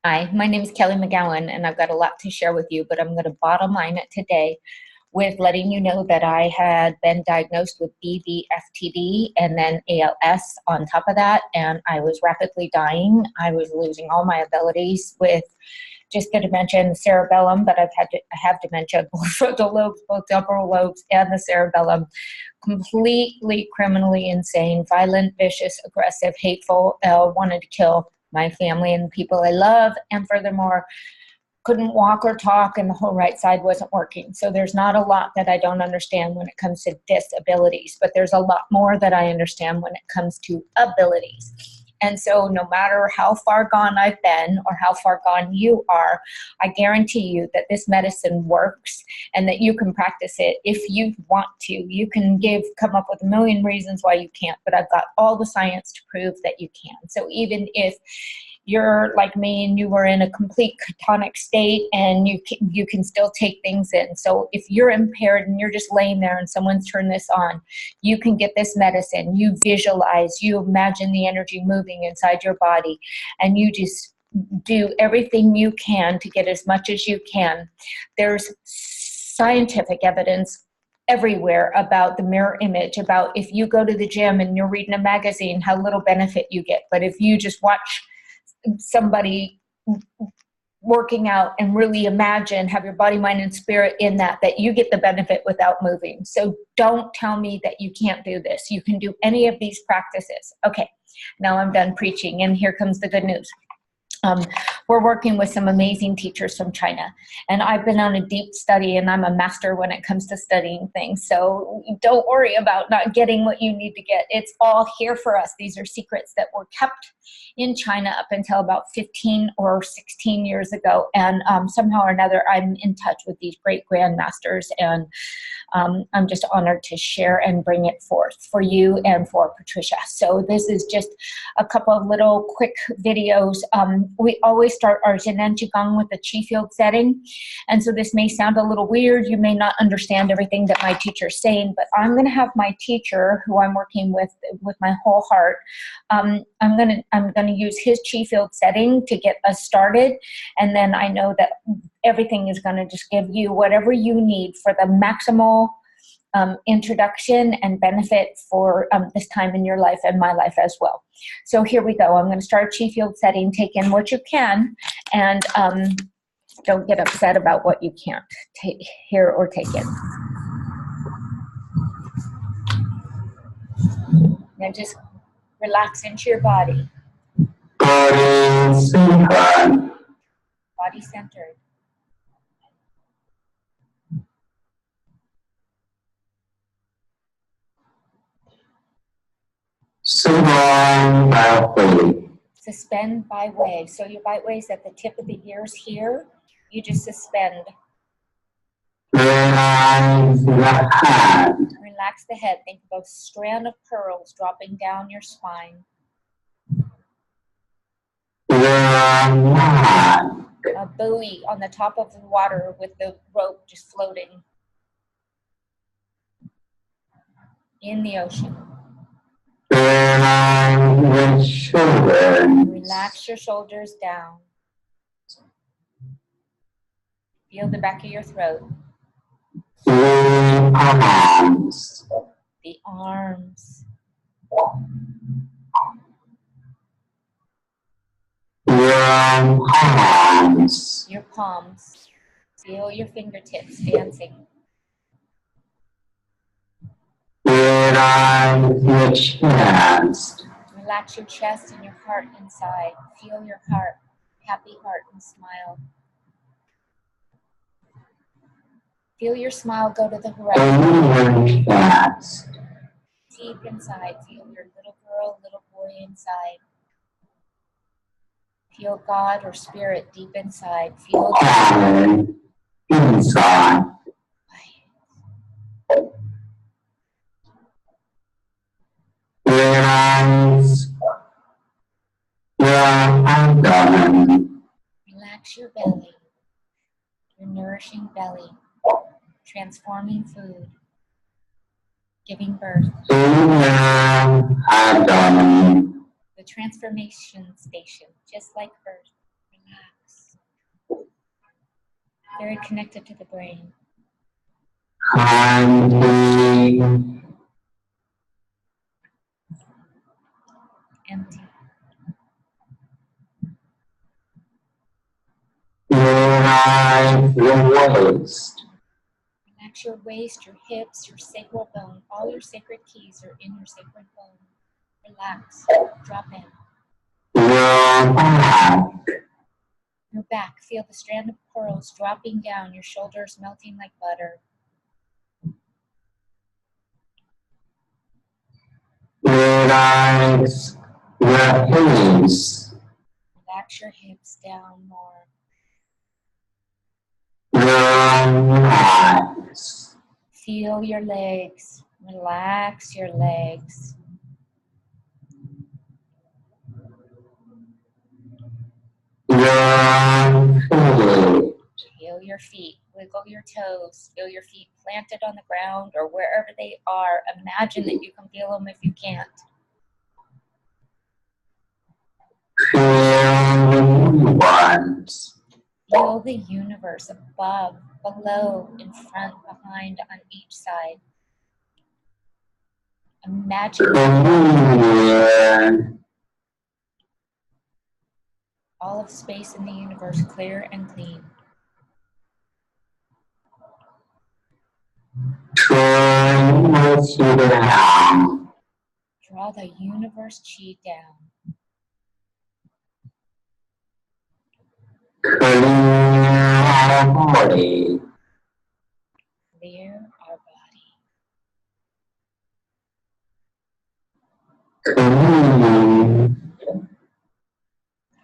Hi, my name is Kelli McGowan, and I've got a lot to share with you, but I'm going to bottom line it today with letting you know that I had been diagnosed with FTD and then ALS on top of that, and I was rapidly dying. I was losing all my abilities with just the dementia and the cerebellum, but I have dementia, both frontal lobes, both temporal lobes, and the cerebellum. Completely criminally insane, violent, vicious, aggressive, hateful, wanted to kill my family and the people I love, and furthermore, couldn't walk or talk, and the whole right side wasn't working. So there's not a lot that I don't understand when it comes to disabilities, but there's a lot more that I understand when it comes to abilities. And so no matter how far gone I've been or how far gone you are, I guarantee you that this medicine works and that you can practice it if you want to. You can come up with a million reasons why you can't, but I've got all the science to prove that you can. So even if you're like me and you were in a complete catonic state, and you can still take things in. So if you're impaired and you're just laying there and someone's turned this on, you can get this medicine. You visualize, you imagine the energy moving inside your body, and you just do everything you can to get as much as you can. There's scientific evidence everywhere about the mirror image, about if you go to the gym and you're reading a magazine, how little benefit you get. But if you just watch somebody working out and really imagine, have your body, mind, and spirit in that you get the benefit without moving. So don't tell me that you can't do this. You can do any of these practices. Okay, now I'm done preaching, and here comes the good news. We're working with some amazing teachers from China, and I've been on a deep study, and I'm a master when it comes to studying things. So don't worry about not getting what you need to get. It's all here for us. These are secrets that were kept in China up until about 15 or 16 years ago. And somehow or another, I'm in touch with these great grandmasters, and I'm just honored to share and bring it forth for you and for Patricia. So this is just a couple of little quick videos. We always start our Zhineng Qi Gong with the Qi field setting. And so this may sound a little weird. You may not understand everything that my teacher's saying, but I'm going to have my teacher, who I'm working with my whole heart, I'm going to use his Qi field setting to get us started. And then I know that everything is going to just give you whatever you need for the maximal introduction and benefit for this time in your life and my life as well. So here we go. I'm going to start Qi field setting. Take in what you can, and don't get upset about what you can't hear or take in. Now just relax into your body. Body centered. Body centered. Suspend by way. Suspend by way. So your by way is at the tip of the ears here. You just suspend. Relax the head. Relax the head. Think of a strand of pearls dropping down your spine. Relax. A buoy on the top of the water with the rope just floating in the ocean. Relax the shoulders. Relax your shoulders down. Feel the back of your throat. The arms. The arms. Your palms. Your palms. Feel your fingertips dancing. Relax your chest. Relax your chest and your heart inside. Feel your heart, happy heart, and smile. Feel your smile go to the horizon. Chest. Deep inside, feel your little girl, little boy inside. Feel God or spirit deep inside. Feel God inside. Relax your abdomen. Relax your belly, your nourishing belly, transforming food, giving birth. In your abdomen. The transformation station, just like birth. Relax. Very connected to the brain. empty, Empty. relax the waist, Relax your waist, your hips, your sacral bone. All your sacred keys are in your sacred bone. Relax. Drop in. your back, Your back. Feel the strand of pearls dropping down. Your shoulders melting like butter. relax your hips, Relax your hips down more. relax, Feel your legs. Relax your legs. your feet, Feel your feet. Wiggle your toes. Feel your feet planted on the ground or wherever they are. Imagine that you can feel them if you can't. feel the ones, Feel the universe above, below, in front, behind, on each side. Imagine clear, all of space in the universe clear and clean. turn your feet down, Draw the universe chi down. clear our body, Clear our body. clean,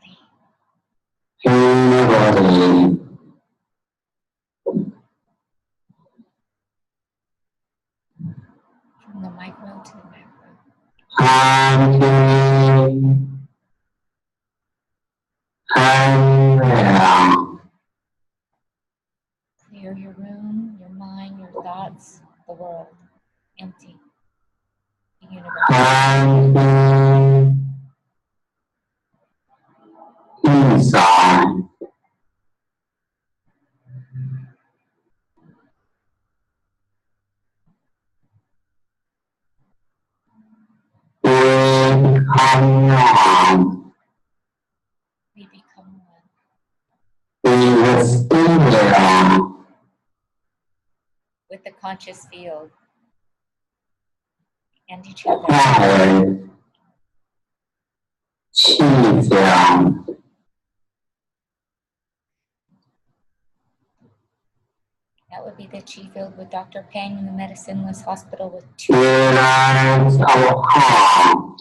Clean. your body, From the micro to the macro. empty, and down, Clear your room, your mind, your thoughts, the world. Empty. The universe. empty, inside, come on, We become one. we will stay there, With the conscious field. And each other. quiet, 气象。 That would be the chi field with Dr. Peng in the medicineless hospital with 2. Relax our heart,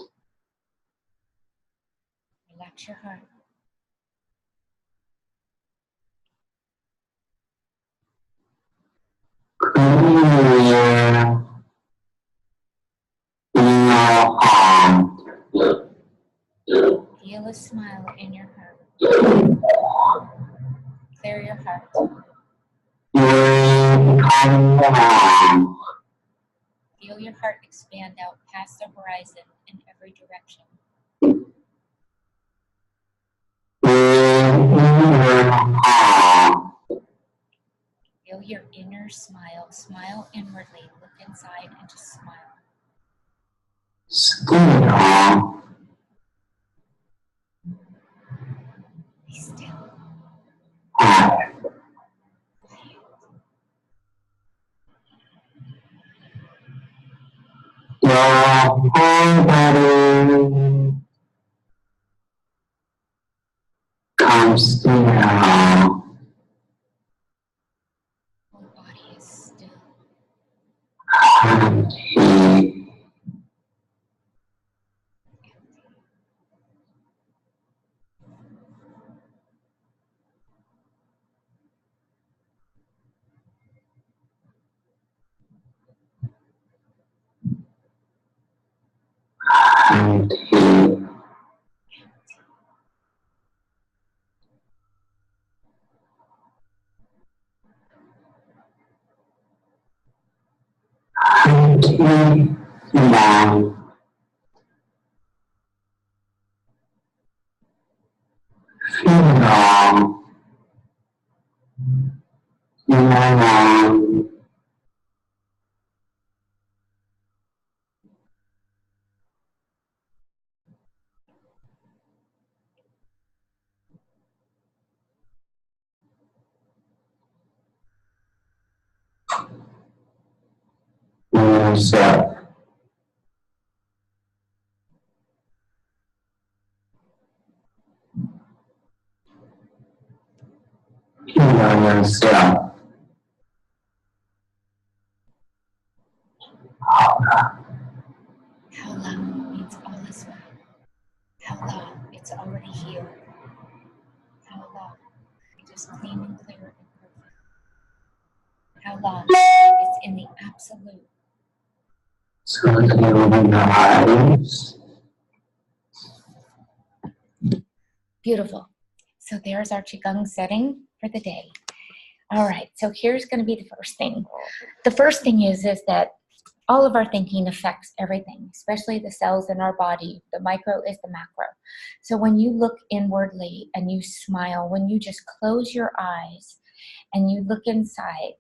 Relax your heart. clear in our heart, Feel a smile in your heart. Clear your heart. we come down, Feel your heart expand out past the horizon in every direction. in our heart, Feel your inner smile. Smile inwardly. Look inside and just smile. still, Be still. quiet. Your whole body comes down, Whole body is still. empty, empty, empty, down, feel yourself. Heal yourself. How long means all is well. How long it's already healed. How long it is clean and clear and perfect. How long it's in the absolute. Slowly open your eyes. Beautiful. So there's our Qigong setting for the day. All right, so here's going to be the first thing. The first thing is that all of our thinking affects everything, especially the cells in our body. The micro is the macro. So when you look inwardly and you smile, when you just close your eyes and you look inside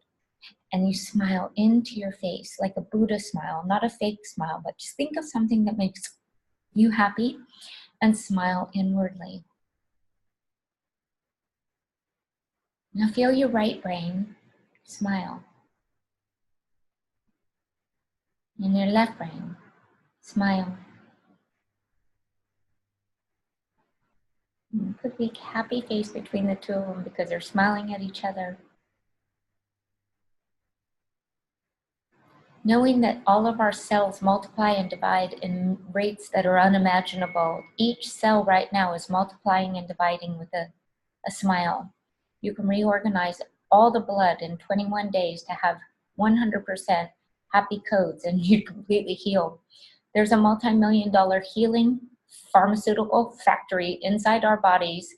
and you smile into your face like a Buddha smile, not a fake smile, but just think of something that makes you happy and smile inwardly. Now feel your right brain smile. And your left brain smile. Put a big happy face between the two of them because they're smiling at each other. Knowing that all of our cells multiply and divide in rates that are unimaginable. Each cell right now is multiplying and dividing with a smile. You can reorganize all the blood in 21 days to have 100% happy codes and you're completely healed. There's a multi-million-dollar healing pharmaceutical factory inside our bodies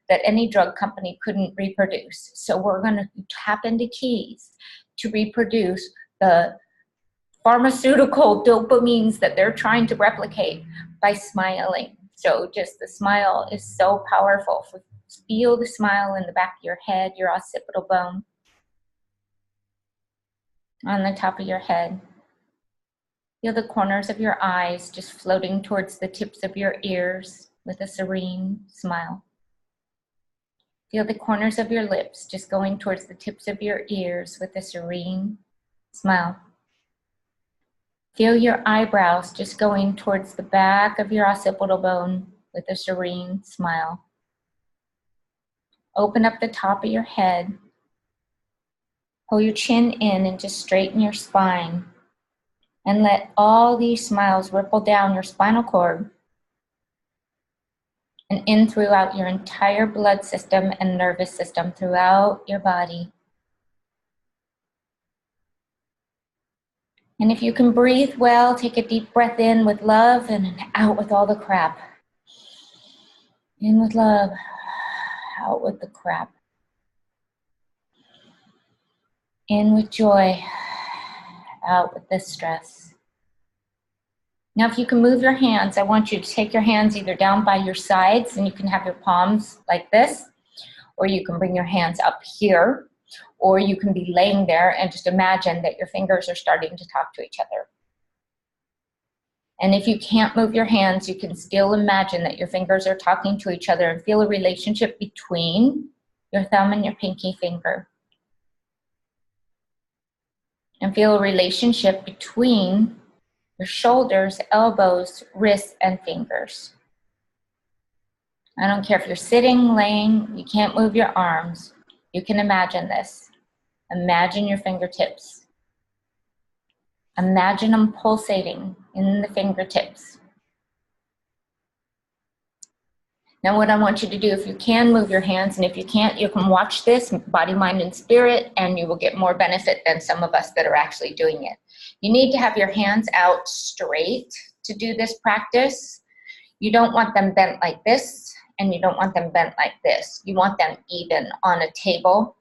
that any drug company couldn't reproduce. So we're going to tap into keys to reproduce the pharmaceutical dopamines that they're trying to replicate by smiling. So just the smile is so powerful. Feel the smile in the back of your head, your occipital bone, on the top of your head. Feel the corners of your eyes just floating towards the tips of your ears with a serene smile. Feel the corners of your lips just going towards the tips of your ears with a serene smile. Feel your eyebrows just going towards the back of your occipital bone with a serene smile. Open up the top of your head. Pull your chin in and just straighten your spine. And let all these smiles ripple down your spinal cord and in throughout your entire blood system and nervous system throughout your body. And if you can breathe well, take a deep breath in with love and out with all the crap. In with love, out with the crap. In with joy, out with the stress. Now if you can move your hands, I want you to take your hands either down by your sides and you can have your palms like this, or you can bring your hands up here, or you can be laying there and just imagine that your fingers are starting to talk to each other. And if you can't move your hands, you can still imagine that your fingers are talking to each other and feel a relationship between your thumb and your pinky finger. And feel a relationship between your shoulders, elbows, wrists, and fingers. I don't care if you're sitting, laying, you can't move your arms. You can imagine this. Imagine your fingertips. Imagine them pulsating in the fingertips. Now what I want you to do, if you can move your hands, and if you can't, you can watch this, body, mind, and spirit, and you will get more benefit than some of us that are actually doing it. You need to have your hands out straight to do this practice. You don't want them bent like this, and you don't want them bent like this. You want them even on a table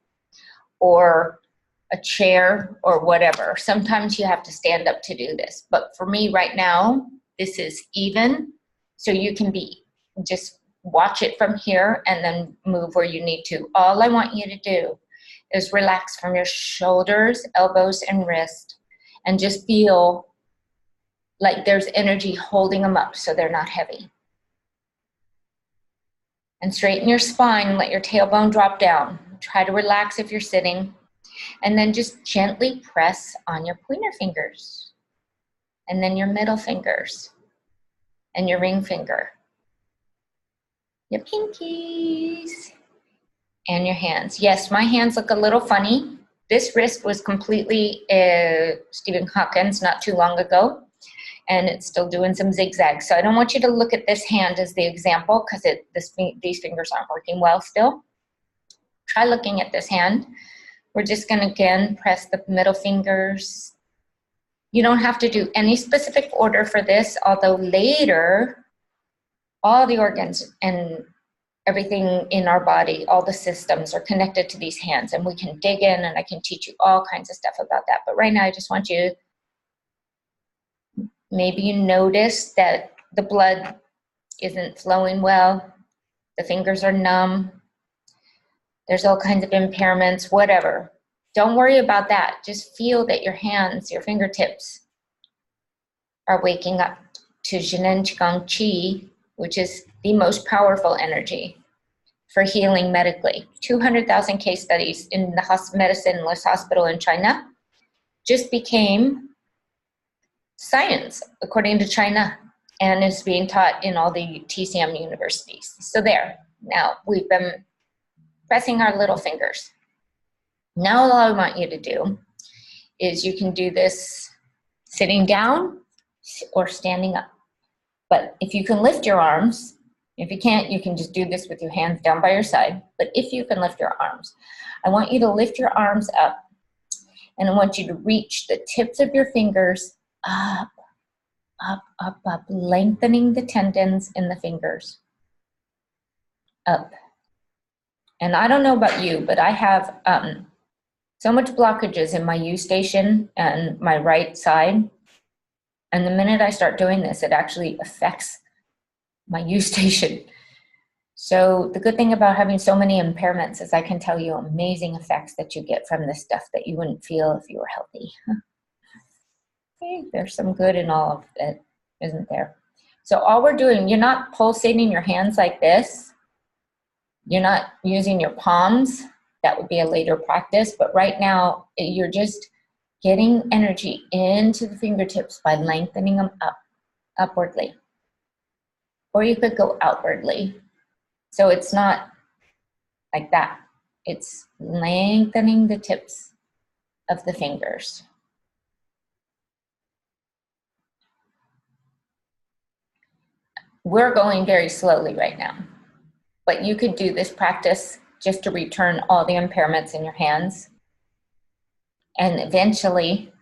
or a chair or whatever. Sometimes you have to stand up to do this. But for me right now, this is even. So you can be just watch it from here and then move where you need to. All I want you to do is relax from your shoulders, elbows, and wrist, and just feel like there's energy holding them up so they're not heavy. And straighten your spine and let your tailbone drop down. Try to relax if you're sitting. And then just gently press on your pointer fingers. and then your middle fingers, and your ring finger, your pinkies, and your hands. Yes, my hands look a little funny. This wrist was completely Stephen Hawkins not too long ago, and it's still doing some zigzags. So I don't want you to look at this hand as the example because these fingers aren't working well still. Try looking at this hand. We're just going to, again, press the middle fingers. You don't have to do any specific order for this, although later, all the organs and everything in our body, all the systems are connected to these hands, and we can dig in, and I can teach you all kinds of stuff about that. But right now, I just want you, maybe you notice that the blood isn't flowing well, the fingers are numb, there's all kinds of impairments, whatever. Don't worry about that. Just feel that your hands, your fingertips are waking up to Zhineng Qi Gong Qi, which is the most powerful energy for healing medically. 200,000 case studies in the medicine-less hospital in China just became science, according to China, and is being taught in all the TCM universities. So there, now we've been pressing our little fingers. Now all I want you to do is you can do this sitting down or standing up. But if you can lift your arms, if you can't, you can just do this with your hands down by your side. But if you can lift your arms, I want you to lift your arms up, and I want you to reach the tips of your fingers up, up, up, up, lengthening the tendons in the fingers. Up. And I don't know about you, but I have so much blockages in my U station and my right side. And the minute I start doing this, it actually affects my U station. So the good thing about having so many impairments is I can tell you amazing effects that you get from this stuff that you wouldn't feel if you were healthy. Okay, there's some good in all of it, isn't there? So all we're doing, you're not pulsating your hands like this. You're not using your palms. That would be a later practice. But right now, you're just getting energy into the fingertips by lengthening them up, upwardly. Or you could go outwardly. So it's not like that. It's lengthening the tips of the fingers. We're going very slowly right now, but you could do this practice just to return all the impairments in your hands. And eventually,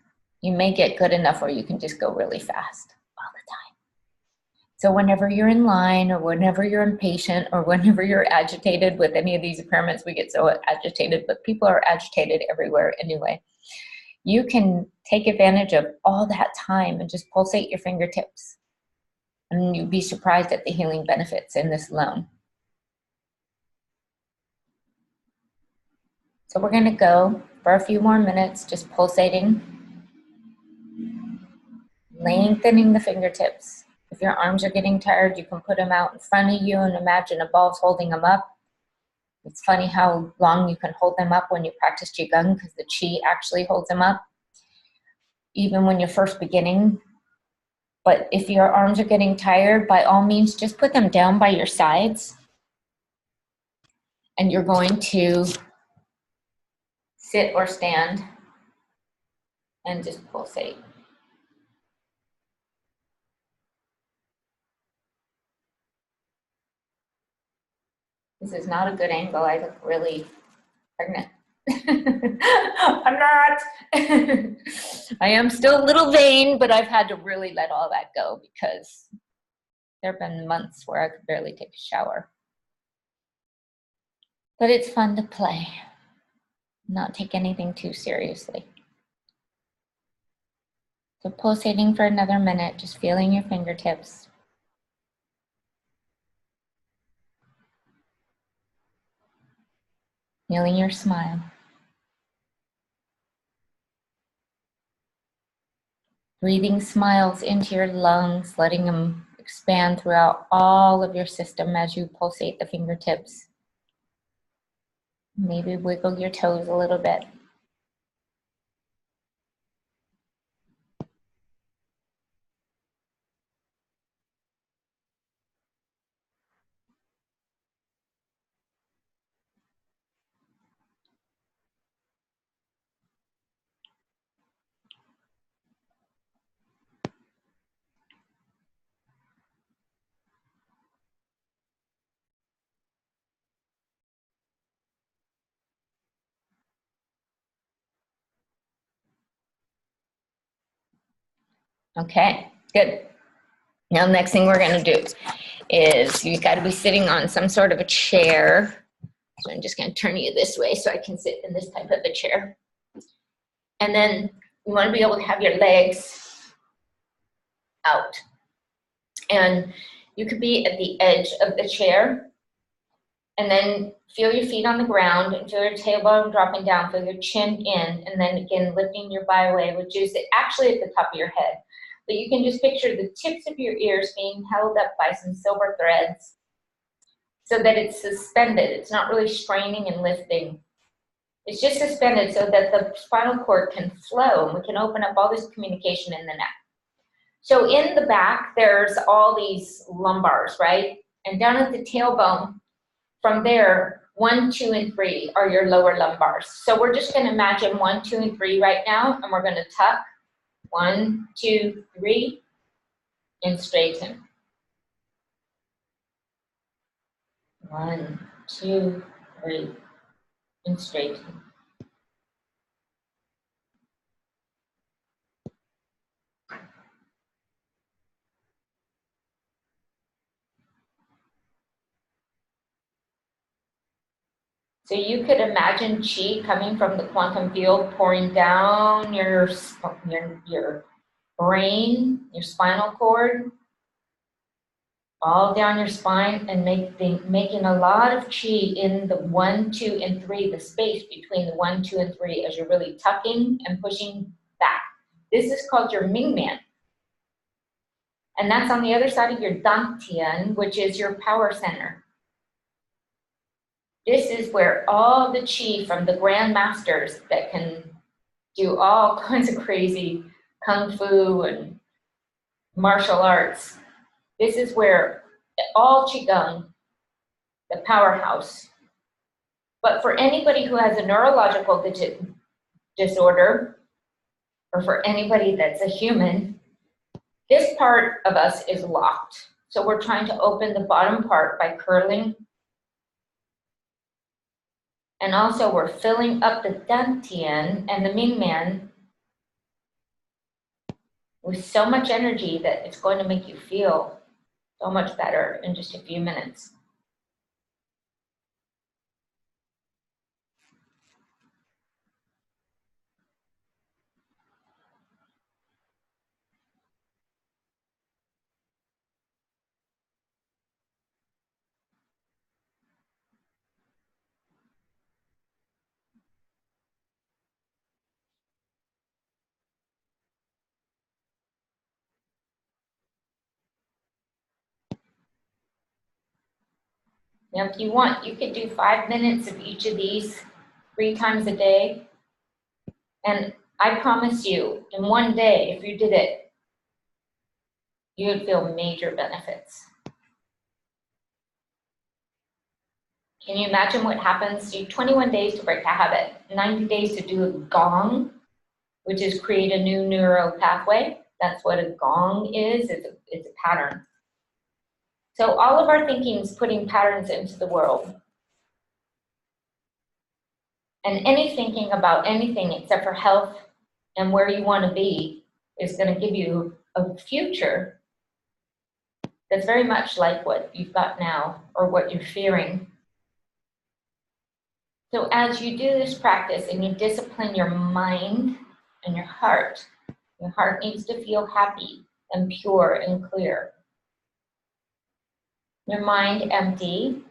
you may get good enough where you can just go really fast all the time. So whenever you're in line, or whenever you're impatient, or whenever you're agitated with any of these impairments, we get so agitated, but people are agitated everywhere anyway. You can take advantage of all that time and just pulsate your fingertips. And you'd be surprised at the healing benefits in this alone. So we're gonna go for a few more minutes, just pulsating, lengthening the fingertips. If your arms are getting tired, you can put them out in front of you and imagine a ball's holding them up. It's funny how long you can hold them up when you practice Qigong, because the Qi actually holds them up, even when you're first beginning. But if your arms are getting tired, by all means, just put them down by your sides. And you're going to sit or stand and just pulsate. This is not a good angle. I look really pregnant. I'm not. I am still a little vain, but I've had to really let all that go because there have been months where I could barely take a shower. But it's fun to play, not take anything too seriously. So pulsating for another minute, just feeling your fingertips. Feeling your smile. Breathing smiles into your lungs, letting them expand throughout all of your system as you pulsate the fingertips. Maybe wiggle your toes a little bit. Okay, good. Now, next thing we're going to do is you've got to be sitting on some sort of a chair. So I'm just going to turn you this way so I can sit in this type of a chair. And then you want to be able to have your legs out. And you could be at the edge of the chair. And then feel your feet on the ground and feel your tailbone dropping down, feel your chin in, and then again lifting your byway, which is actually at the top of your head. But you can just picture the tips of your ears being held up by some silver threads so that it's suspended. It's not really straining and lifting. It's just suspended so that the spinal cord can flow and we can open up all this communication in the neck. So in the back, there's all these lumbars, right? And down at the tailbone, from there, 1, 2, and 3 are your lower lumbars. So we're just going to imagine 1, 2, and 3 right now, and we're going to tuck 1, 2, 3, and straighten. 1, 2, 3, and straighten. So you could imagine qi coming from the quantum field pouring down your brain, your spinal cord, all down your spine, and making a lot of qi in the 1, 2, and 3, the space between the 1, 2, and 3 as you're really tucking and pushing back. This is called your Mingmen. And that's on the other side of your Dantian, which is your power center. This is where all the qi from the grand masters that can do all kinds of crazy kung fu and martial arts. This is where all Qigong, the powerhouse. But for anybody who has a neurological disorder, or for anybody that's a human, this part of us is locked. So we're trying to open the bottom part by curling. And also we're filling up the Dantian and the Mingmen with so much energy that it's going to make you feel so much better in just a few minutes. Now, if you want, you could do 5 minutes of each of these 3 times a day. And I promise you, in one day, if you did it, you would feel major benefits. Can you imagine what happens? You 21 days to break a habit, 90 days to do a gong, which is create a new neural pathway. That's what a gong is. It's a pattern. So all of our thinking is putting patterns into the world. And any thinking about anything except for health and where you want to be is going to give you a future that's very much like what you've got now or what you're fearing. So as you do this practice and you discipline your mind and your heart needs to feel happy and pure and clear. Your mind empty.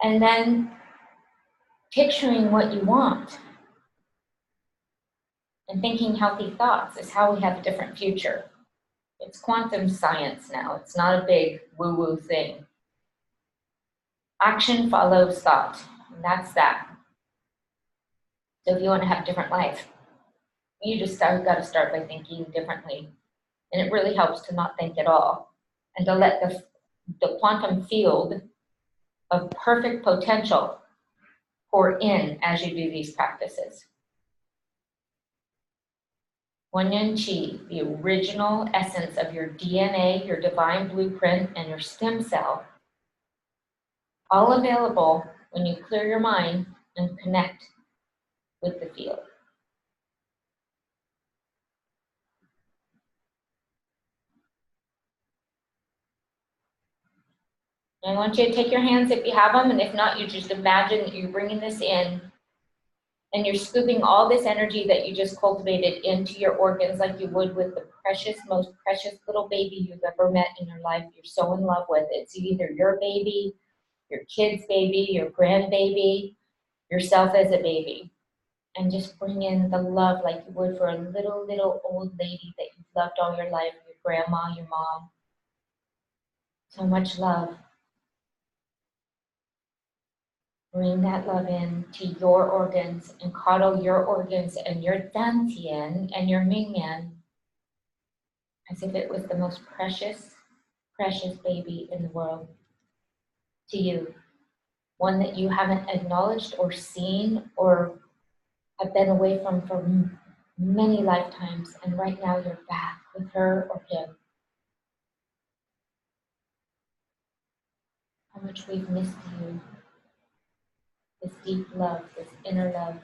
And then picturing what you want and thinking healthy thoughts is how we have a different future. It's quantum science now. It's not a big woo-woo thing. Action follows thought, and that's that. So if you want to have a different life, you just got to start by thinking differently. And it really helps to not think at all and to let the quantum field of perfect potential pour in as you do these practices. Zhineng Qi, the original essence of your DNA, your divine blueprint, and your stem cell, all available when you clear your mind and connect with the field. I want you to take your hands if you have them, and if not, you just imagine that you're bringing this in and you're scooping all this energy that you just cultivated into your organs like you would with the precious, most precious little baby you've ever met in your life. You're so in love with. It's either your baby, your kid's baby, your grandbaby, yourself as a baby. And just bring in the love like you would for a little old lady that you've loved all your life, your grandma, your mom. So much love. Bring that love in to your organs and coddle your organs and your dantian and your mingyan as if it was the most precious, precious baby in the world to you. One that you haven't acknowledged or seen or have been away from for many lifetimes, and right now you're back with her or him. How much we've missed you. This deep love, this inner love.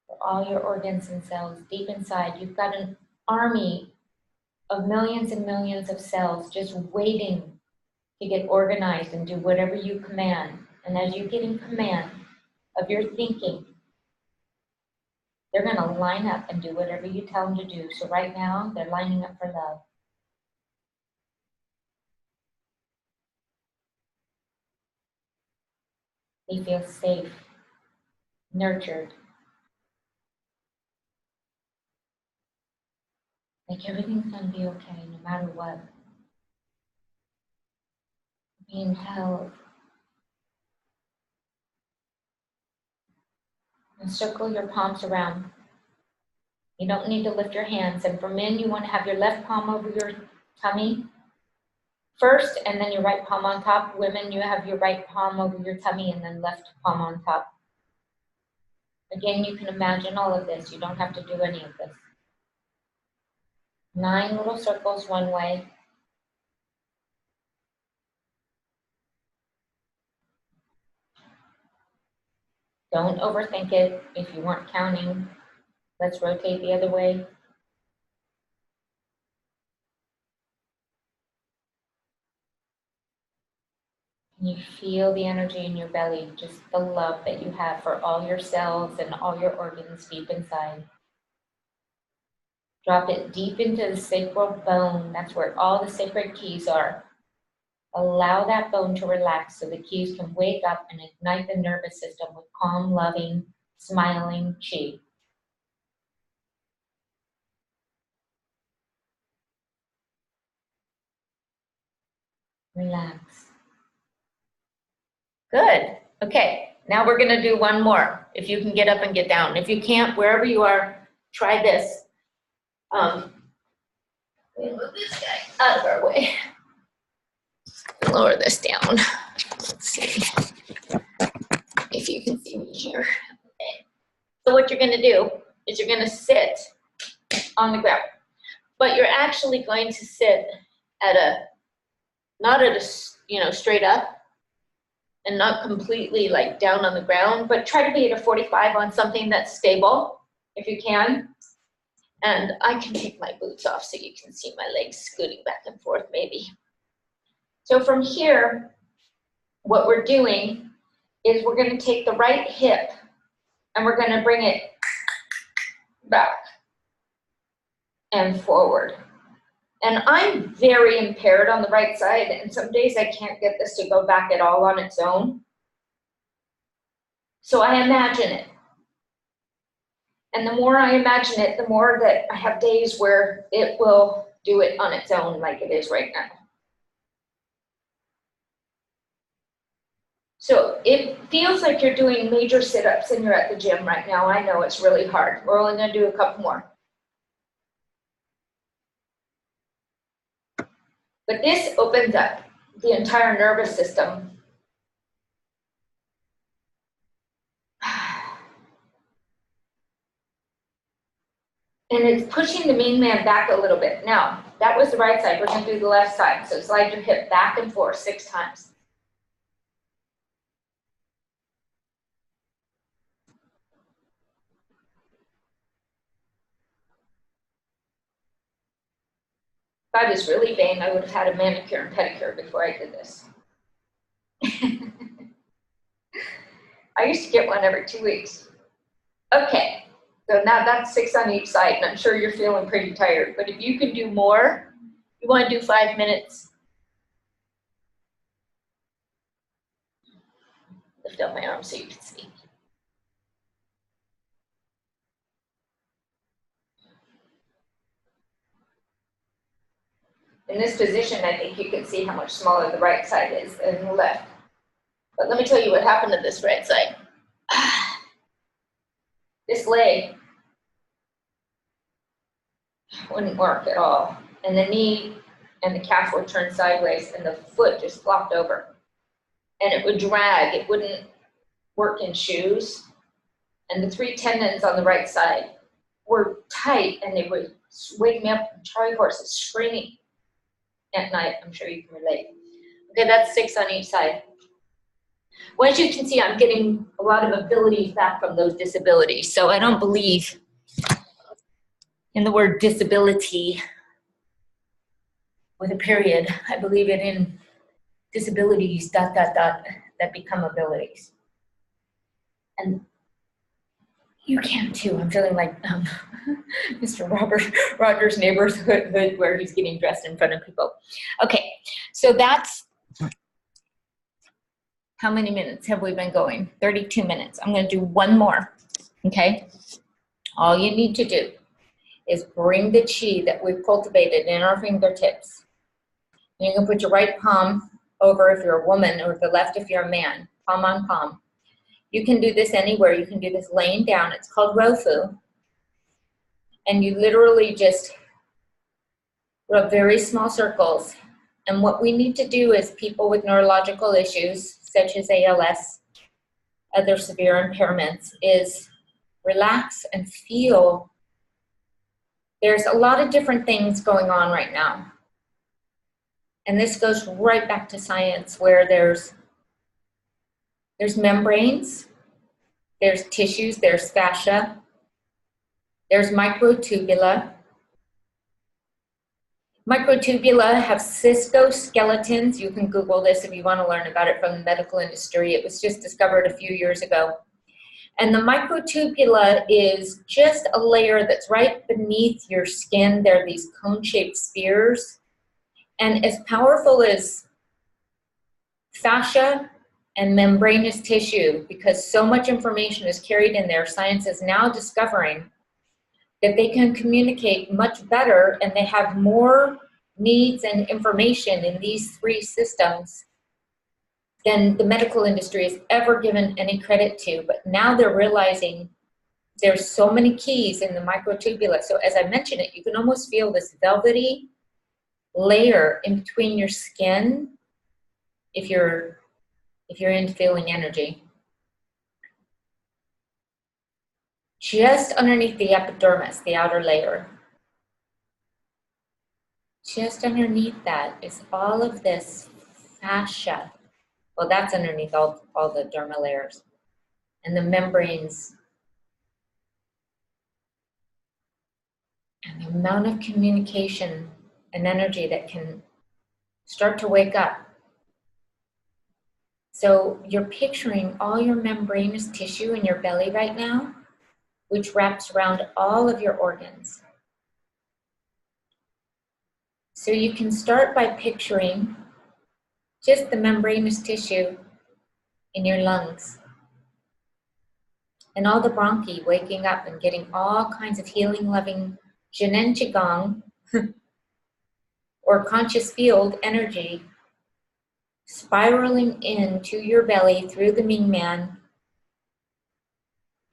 For all your organs and cells deep inside, you've got an army of millions and millions of cells just waiting to get organized and do whatever you command. And as you get in command of your thinking, they're going to line up and do whatever you tell them to do. So right now, they're lining up for love. They feel safe, nurtured, like everything's going to be okay no matter what. Being held. And circle your palms around. You don't need to lift your hands. And for men, you want to have your left palm over your tummy first, and then your right palm on top. Women, you have your right palm over your tummy and then left palm on top. Again, you can imagine all of this. You don't have to do any of this. 9 little circles one way. Don't overthink it. If you weren't counting, let's rotate the other way. And you feel the energy in your belly, just the love that you have for all your cells and all your organs deep inside. Drop it deep into the sacral bone. That's where all the sacred keys are. Allow that bone to relax so the keys can wake up and ignite the nervous system with calm, loving, smiling chi. Relax. Good. Okay, now we're going to do one more. If you can get up and get down. If you can't, wherever you are, try this. Let me move this guy out of our way. Lower this down. Let's see if you can see me here. Okay. So what you're going to do is you're going to sit on the ground, but you're actually going to sit at a, not at a, straight up and not completely like down on the ground, but try to be at a 45 on something that's stable if you can. And I can take my boots off so you can see my legs scooting back and forth maybe. So from here, what we're doing is we're going to take the right hip and we're going to bring it back and forward. And I'm very impaired on the right side, and some days I can't get this to go back at all on its own. So I imagine it. And the more I imagine it, the more that I have days where it will do it on its own like it is right now. So it feels like you're doing major sit-ups and you're at the gym right now. I know it's really hard. We're only going to do a couple more. But this opens up the entire nervous system. And it's pushing the main man back a little bit. Now, that was the right side. We're going to do the left side. So slide your hip back and forth 6 times. If I was really vain, I would have had a manicure and pedicure before I did this. I used to get one every 2 weeks. Okay, so now that's 6 on each side, and I'm sure you're feeling pretty tired, but if you can do more, you want to do 5 minutes. Lift up my arm so you can see. In this position, I think you can see how much smaller the right side is than the left. But let me tell you what happened to this right side. This leg wouldn't work at all. And the knee and the calf would turn sideways and the foot just flopped over. And it would drag, it wouldn't work in shoes. And the 3 tendons on the right side were tight and they would wake me up from Charlie horses screaming at night. I'm sure you can relate. Okay, that's 6 on each side. Well, as you can see, I'm getting a lot of abilities back from those disabilities. So I don't believe in the word disability with a period. I believe it in disabilities, ... that become abilities. And you can too. I'm feeling like Mr. Rogers' neighborhood where he's getting dressed in front of people. Okay, so that's, how many minutes have we been going? 32 minutes. I'm going to do one more, okay? All you need to do is bring the chi that we've cultivated in our fingertips. And you can put your right palm over if you're a woman, or the left if you're a man, palm on palm. You can do this anywhere. You can do this laying down. It's called Rofu. And you literally just rub very small circles. And what we need to do is people with neurological issues, such as ALS, other severe impairments, is relax and feel. There's a lot of different things going on right now. And this goes right back to science, where there's membranes, there's tissues, there's fascia, there's microtubula. Microtubula have cystoskeletons. You can Google this if you want to learn about it from the medical industry. It was just discovered a few years ago. And the microtubula is just a layer that's right beneath your skin. They're these cone-shaped spheres. And as powerful as fascia and membranous tissue, because so much information is carried in there, science is now discovering that they can communicate much better, and they have more needs and information in these 3 systems than the medical industry has ever given any credit to. But now they're realizing there's so many keys in the microtubula. So as I mentioned it, you can almost feel this velvety layer in between your skin if you're into feeling energy. Just underneath the epidermis, the outer layer. Just underneath that is all of this fascia. Well, that's underneath all the dermal layers. And the membranes. And the amount of communication and energy that can start to wake up. So you're picturing all your membranous tissue in your belly right now, which wraps around all of your organs. So you can start by picturing just the membranous tissue in your lungs. And all the bronchi waking up and getting all kinds of healing, loving Zhineng Qi Gong or conscious field energy spiraling into your belly through the Ming Man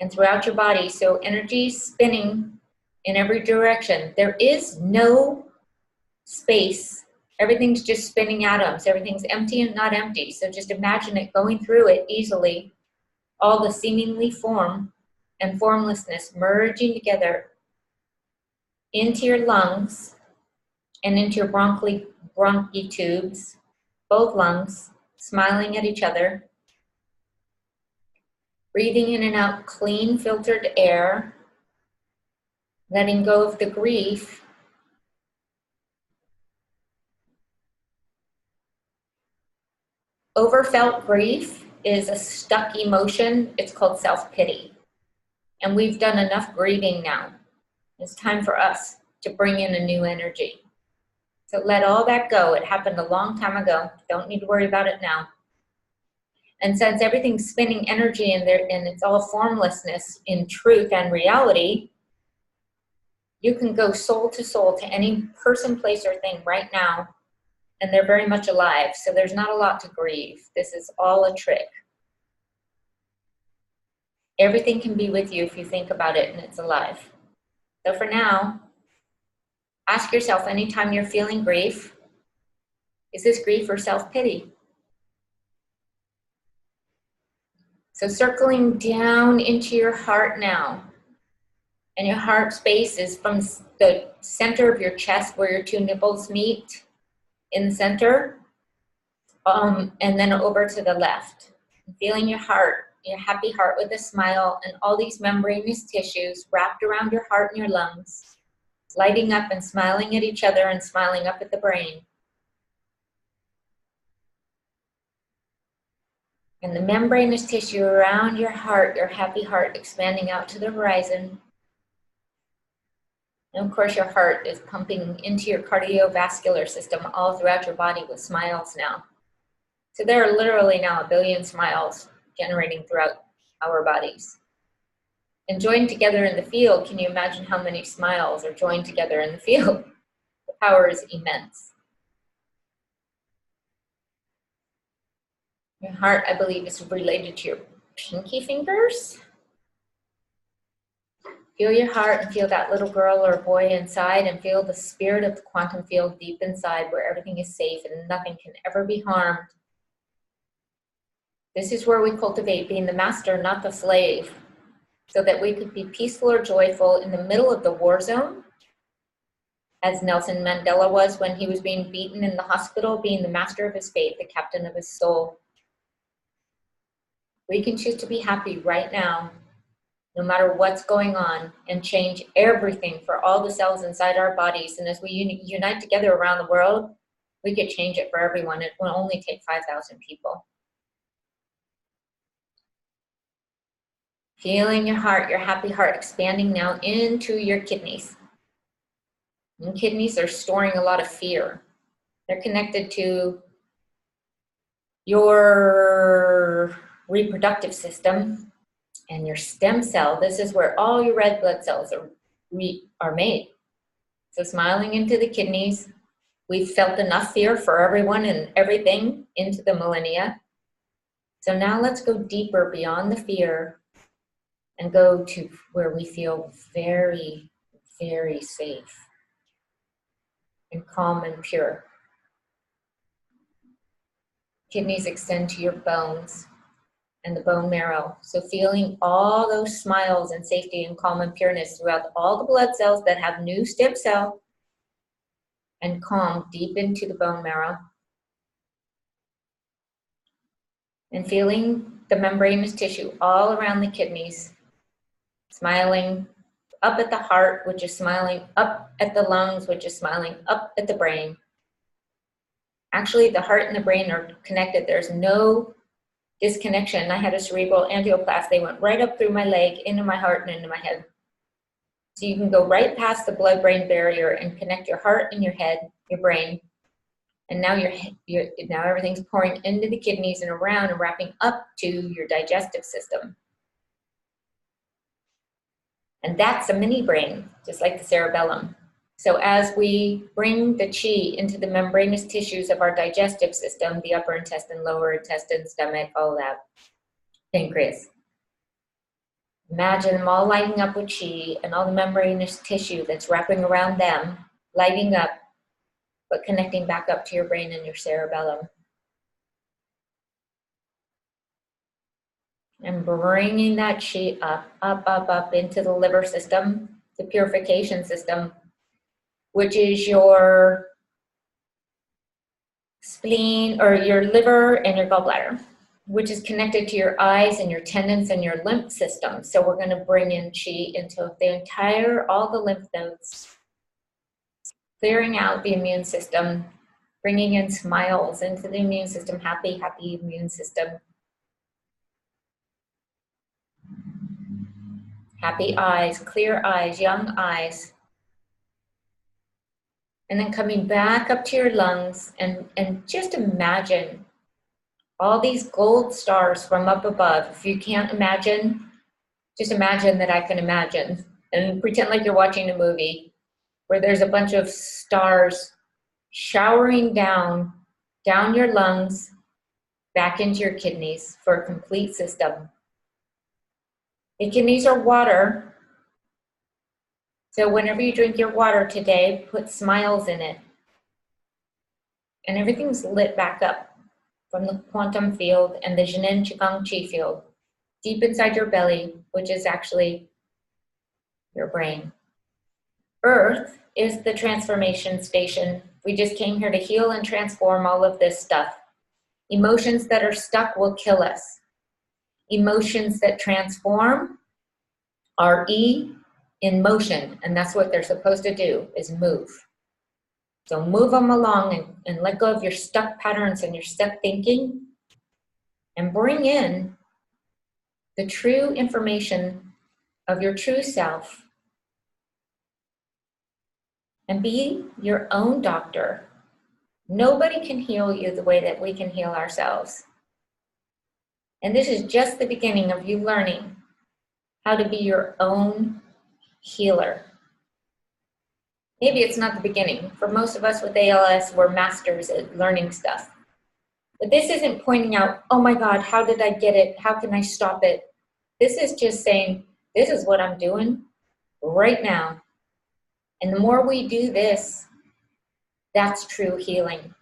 and throughout your body. So energy spinning in every direction. There is no space. Everything's just spinning atoms. Everything's empty and not empty. So just imagine it going through it easily. All the seemingly form and formlessness merging together into your lungs and into your bronchi tubes, both lungs, smiling at each other. Breathing in and out clean, filtered air, letting go of the grief, overfelt grief is a stuck emotion. It's called self-pity. And we've done enough grieving now. It's time for us to bring in a new energy. So let all that go. It happened a long time ago. Don't need to worry about it now. And since everything's spinning energy in there and it's all formlessness in truth and reality, you can go soul to any person, place, or thing right now, and they're very much alive. So there's not a lot to grieve. This is all a trick. Everything can be with you if you think about it and it's alive. So for now, ask yourself anytime you're feeling grief, is this grief or self-pity? So circling down into your heart now. And your heart space is from the center of your chest where your two nipples meet in the center. And then over to the left. Feeling your heart, your happy heart with a smile, and all these membranous tissues wrapped around your heart and your lungs, lighting up and smiling at each other and smiling up at the brain. And the membranous tissue around your heart, your happy heart, expanding out to the horizon. And of course, your heart is pumping into your cardiovascular system all throughout your body with smiles now. So there are literally now 1 billion smiles generating throughout our bodies. And joined together in the field, can you imagine how many smiles are joined together in the field? The power is immense. Your heart, I believe, is related to your pinky fingers. Feel your heart and feel that little girl or boy inside, and feel the spirit of the quantum field deep inside where everything is safe and nothing can ever be harmed. This is where we cultivate being the master, not the slave, so that we could be peaceful or joyful in the middle of the war zone, as Nelson Mandela was when he was being beaten in the hospital, being the master of his fate, the captain of his soul. We can choose to be happy right now, no matter what's going on, and change everything for all the cells inside our bodies. And as we unite together around the world, we could change it for everyone. It will only take 5,000 people. Feeling your heart, your happy heart, expanding now into your kidneys. And kidneys are storing a lot of fear. They're connected to your reproductive system and your stem cell. This is where all your red blood cells are made. So smiling into the kidneys, we've felt enough fear for everyone and everything into the millennia. So now let's go deeper beyond the fear and go to where we feel very, very safe and calm and pure. Kidneys extend to your bones and the bone marrow. So feeling all those smiles and safety and calm and pureness throughout all the blood cells that have new stem cell, and calm deep into the bone marrow. And feeling the membranous tissue all around the kidneys, smiling up at the heart, which is smiling up at the lungs, which is smiling up at the brain. Actually, the heart and the brain are connected. There's no disconnection. I had a cerebral angioplasty. They went right up through my leg, into my heart, and into my head. So you can go right past the blood-brain barrier and connect your heart and your head, your brain. And now now everything's pouring into the kidneys and around and wrapping up to your digestive system. And that's a mini brain, just like the cerebellum. So as we bring the qi into the membranous tissues of our digestive system, the upper intestine, lower intestine, stomach, all that, pancreas, imagine them all lighting up with qi and all the membranous tissue that's wrapping around them, lighting up, but connecting back up to your brain and your cerebellum. And bringing that qi up into the liver system, the purification system, which is your spleen, or your liver and your gallbladder, which is connected to your eyes and your tendons and your lymph system. So we're going to bring in qi into all the lymph nodes, clearing out the immune system, bringing in smiles into the immune system, happy, happy immune system. Happy eyes, clear eyes, young eyes. And then coming back up to your lungs and just imagine all these gold stars from up above. If you can't imagine, just imagine that I can imagine. And pretend like you're watching a movie where there's a bunch of stars showering down your lungs, back into your kidneys for a complete system. The kidneys are water. So whenever you drink your water today, put smiles in it. And everything's lit back up from the quantum field and the Zhineng Qi Gong Qi field, deep inside your belly, which is actually your brain. Earth is the transformation station. We just came here to heal and transform all of this stuff. Emotions that are stuck will kill us. Emotions that transform are in motion, and that's what they're supposed to do, is move. So move them along and let go of your stuck patterns and your stuck thinking and bring in the true information of your true self and be your own doctor. Nobody can heal you the way that we can heal ourselves. And this is just the beginning of you learning how to be your own healer. Maybe it's not the beginning. For most of us with ALS, we're masters at learning stuff. But this isn't pointing out, oh my God, how did I get it? How can I stop it? This is just saying, this is what I'm doing right now. And the more we do this, that's true healing.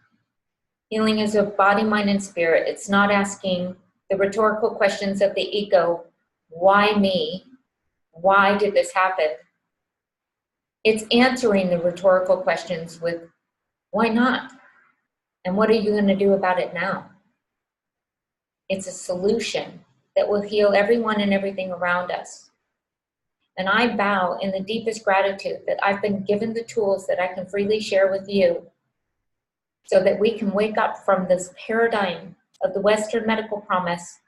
Healing is of body, mind, and spirit. It's not asking the rhetorical questions of the ego, why me? Why did this happen? It's answering the rhetorical questions with, why not? And what are you going to do about it now? It's a solution that will heal everyone and everything around us. And I bow in the deepest gratitude that I've been given the tools that I can freely share with you so that we can wake up from this paradigm of the Western medical promise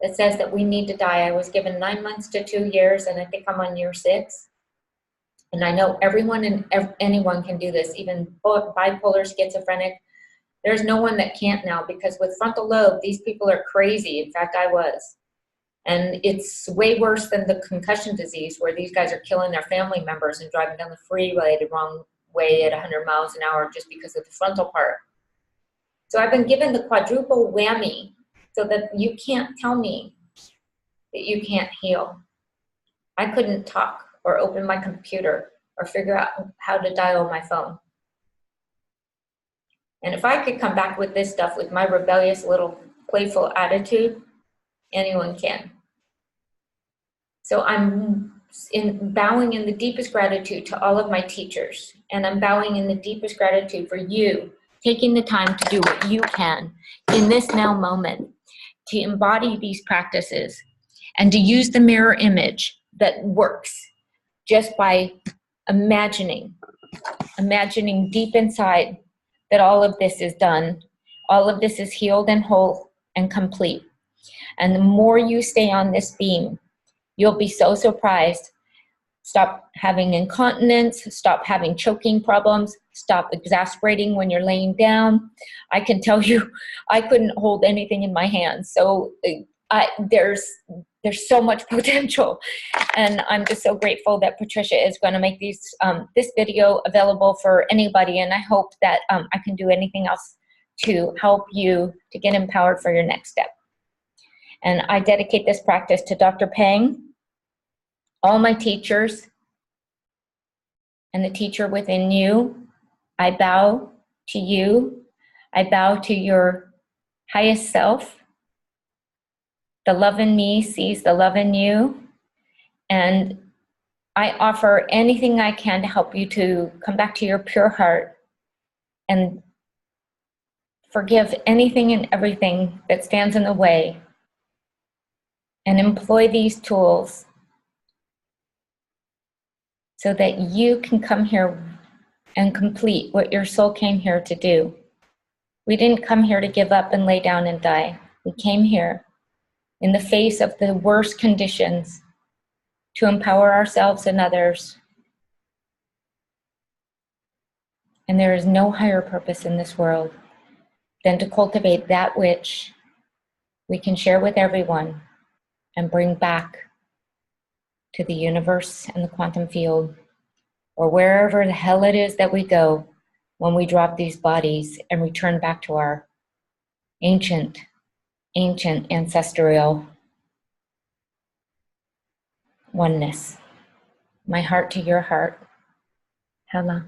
that says that we need to die. I was given 9 months to 2 years, and I think I'm on year 6. And I know everyone and anyone can do this, even bipolar, schizophrenic. There's no one that can't now, because with frontal lobe, these people are crazy. In fact, I was. And it's way worse than the concussion disease, where these guys are killing their family members and driving down the freeway the wrong way at 100 miles an hour just because of the frontal part. So I've been given the quadruple whammy so that you can't tell me that you can't heal. I couldn't talk or open my computer or figure out how to dial my phone. And if I could come back with this stuff with my rebellious little playful attitude, anyone can. So I'm bowing in the deepest gratitude to all of my teachers, and I'm bowing in the deepest gratitude for you taking the time to do what you can in this now moment to embody these practices and to use the mirror image that works just by imagining deep inside that all of this is done, all of this is healed and whole and complete. And the more you stay on this beam, you'll be so surprised. Stop having incontinence, stop having choking problems, stop exasperating when you're laying down. I can tell you, I couldn't hold anything in my hands. So there's so much potential. And I'm just so grateful that Patricia is going to make this video available for anybody. And I hope that I can do anything else to help you to get empowered for your next step. And I dedicate this practice to Dr. Peng, all my teachers, and the teacher within you. I bow to you. I bow to your highest self. The love in me sees the love in you. And I offer anything I can to help you to come back to your pure heart and forgive anything and everything that stands in the way, and employ these tools so that you can come here and complete what your soul came here to do. We didn't come here to give up and lay down and die. We came here in the face of the worst conditions to empower ourselves and others. And there is no higher purpose in this world than to cultivate that which we can share with everyone and bring back to the universe and the quantum field, or wherever the hell it is that we go when we drop these bodies and return back to our ancient ancestral oneness. My heart to your heart. Hella.